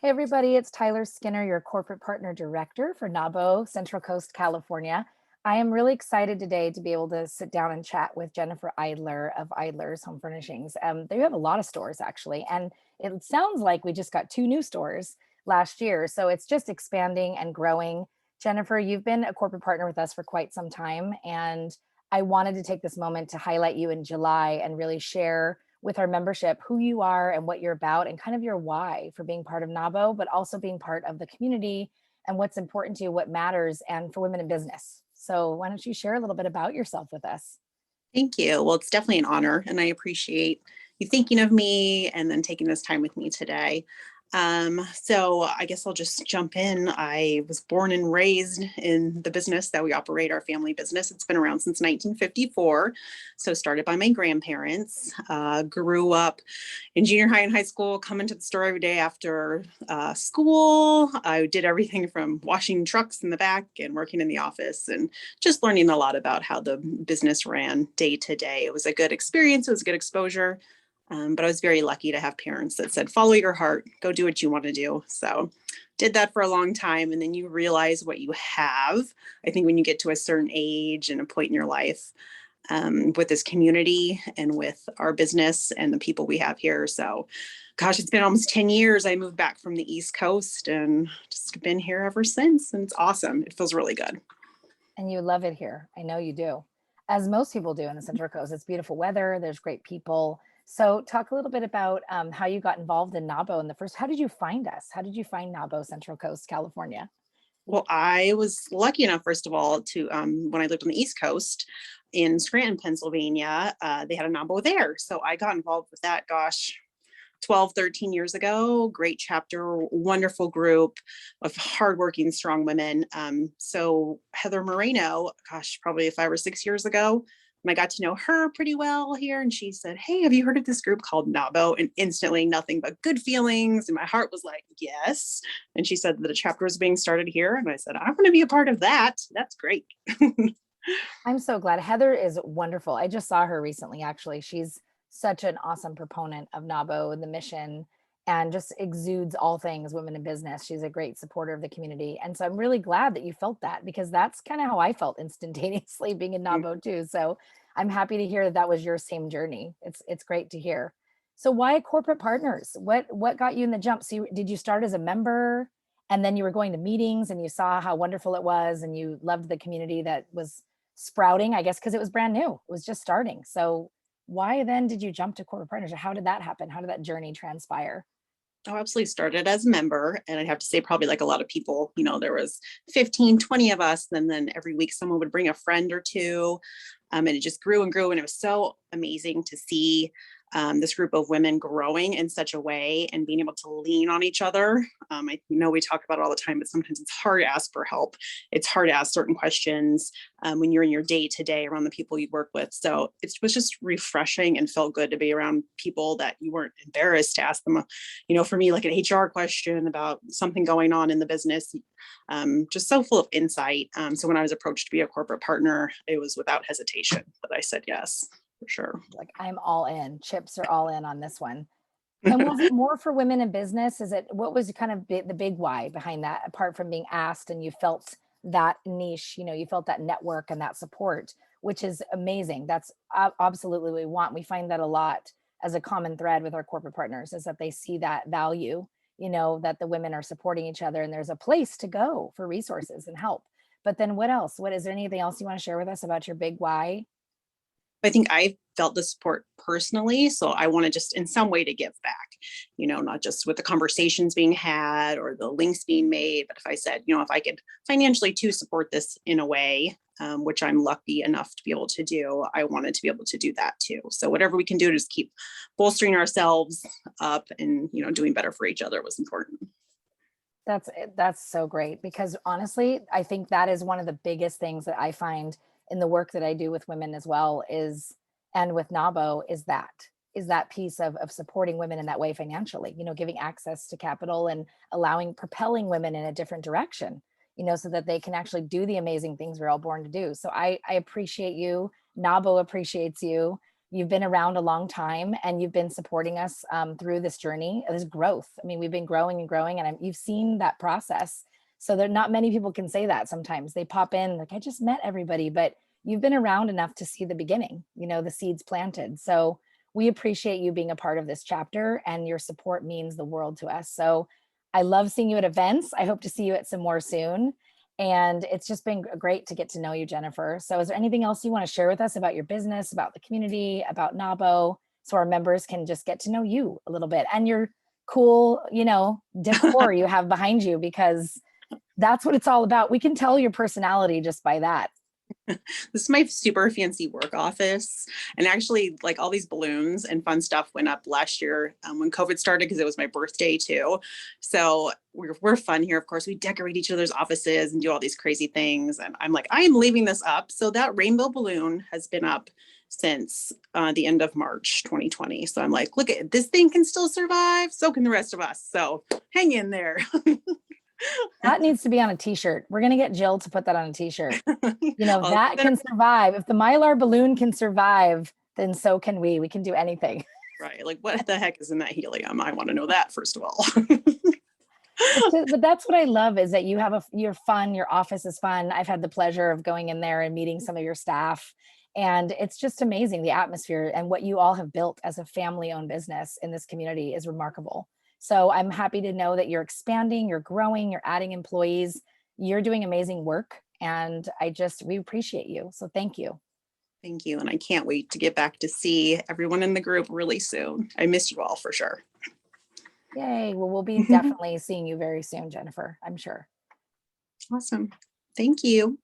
Hey everybody, it's Tyler Skinner, your corporate partner director for NAWBO Central Coast, California. I am really excited today to be able to sit down and chat with Jennifer Idler of Idler's Home Furnishings. They have a lot of stores actually, and it sounds like we just got two new stores last year. So it's just expanding and growing. Jennifer, you've been a corporate partner with us for quite some time, and I wanted to take this moment to highlight you in July and really share with our membership who you are and what you're about and kind of your why for being part of NAWBO, but also being part of the community and what's important to you, what matters, and for women in business. So why don't you share a little bit about yourself with us? Thank you. Well, it's definitely an honor, and I appreciate you thinking of me and then taking this time with me today. So I guess I'll just jump in. I was born and raised in the business that we operate, our family business. It's been around since 1954. So started by my grandparents, grew up in junior high and high school, coming to the store every day after school. I did everything from washing trucks in the back and working in the office and just learning a lot about how the business ran day to day. It was a good experience. It was good exposure. But I was very lucky to have parents that said, follow your heart, go do what you want to do. So did that for a long time. And then you realize what you have. I think when you get to a certain age and a point in your life, with this community and with our business and the people we have here. So gosh, it's been almost 10 years. I moved back from the East Coast and just been here ever since. And it's awesome. It feels really good. And you love it here. I know you do. As most people do in the Central Coast, it's beautiful weather, there's great people. So talk a little bit about how you got involved in NAWBO in the first, how did you find us? How did you find NAWBO Central Coast, California? Well, I was lucky enough, first of all, to when I lived on the East Coast in Scranton, Pennsylvania, they had a NAWBO there. So I got involved with that, gosh, 12, 13 years ago. Great chapter, wonderful group of hardworking, strong women. So Heather Moreno, gosh, probably 5 or 6 years ago, and I got to know her pretty well here. And she said, hey, have you heard of this group called NAWBO? And instantly nothing but good feelings. And my heart was like, yes. And she said that a chapter was being started here. And I said, I want to be a part of that. That's great. I'm so glad. Heather is wonderful. I just saw her recently, actually. She's such an awesome proponent of NAWBO and the mission and just exudes all things women in business. She's a great supporter of the community. And so I'm really glad that you felt that because that's kind of how I felt instantaneously being in NAWBO too. So I'm happy to hear that that was your same journey. It's great to hear. So why corporate partners? What got you in the jump? So did you start as a member and then you were going to meetings and you saw how wonderful it was and you loved the community that was sprouting, I guess, because it was brand new. It was just starting. So why then did you jump to corporate partnership? How did that happen? How did that journey transpire? Oh, absolutely started as a member. And I'd have to say, probably like a lot of people, there was 15, 20 of us. And then every week someone would bring a friend or two. And it just grew and grew. And it was so amazing to see this group of women growing in such a way and being able to lean on each other. I know we talk about it all the time, but sometimes it's hard to ask for help. It's hard to ask certain questions when you're in your day to day around the people you work with. So it was just refreshing and felt good to be around people that you weren't embarrassed to ask them, for me, like an HR question about something going on in the business, just so full of insight. So when I was approached to be a corporate partner, it was without hesitation that I said yes, for sure. Like, I'm all in. Chips are all in on this one. And was it more for women in business? What was kind of the big why behind that, apart from being asked and you felt that niche, you felt that network and that support, which is amazing. That's absolutely what we want. We find that a lot as a common thread with our corporate partners is that they see that value, that the women are supporting each other and there's a place to go for resources and help. But then what else? Is there anything else you want to share with us about your big why? I think I felt the support personally. So I want to just in some way to give back, not just with the conversations being had or the links being made, but if I said, if I could financially to support this in a way, which I'm lucky enough to be able to do, I wanted to be able to do that too. So whatever we can do to just keep bolstering ourselves up and, doing better for each other was important. That's so great because honestly, I think that is one of the biggest things that I find in the work that I do with women as well is, and with NAWBO is that piece of supporting women in that way financially, giving access to capital and propelling women in a different direction, so that they can actually do the amazing things we're all born to do. So I appreciate you. NAWBO appreciates you. You've been around a long time and you've been supporting us through this journey, this growth. I mean, we've been growing and growing, and you've seen that process. So there, not many people can say that. Sometimes they pop in like, I just met everybody, but you've been around enough to see the beginning, you know, the seeds planted. So we appreciate you being a part of this chapter, and your support means the world to us. So I love seeing you at events. I hope to see you at some more soon. And it's just been great to get to know you, Jennifer. So is there anything else you want to share with us about your business, about the community, about NAWBO, so our members can just get to know you a little bit and your cool, you know, decor you have behind you, because that's what it's all about. We can tell your personality just by that. This is my super fancy work office. And actually, like, all these balloons and fun stuff went up last year when COVID started, because it was my birthday too. So we're fun here. Of course, we decorate each other's offices and do all these crazy things. And I'm like, I am leaving this up. So that rainbow balloon has been up since the end of March 2020. So I'm like, look at this thing can still survive. So can the rest of us. So hang in there. That needs to be on a t-shirt. We're going to get Jill to put that on a t-shirt. You know, I'll that send can survive. If the Mylar balloon can survive, then so can we. We can do anything. Right. Like, what the heck is in that helium? I want to know that, first of all. But that's what I love, is that you have you're fun. Your office is fun. I've had the pleasure of going in there and meeting some of your staff. And it's just amazing. The atmosphere and what you all have built as a family owned business in this community is remarkable. So I'm happy to know that you're expanding, you're growing, you're adding employees, you're doing amazing work. And we appreciate you. So thank you. Thank you. And I can't wait to get back to see everyone in the group really soon. I miss you all for sure. Yay. Well, we'll be definitely seeing you very soon, Jennifer, I'm sure. Awesome. Thank you.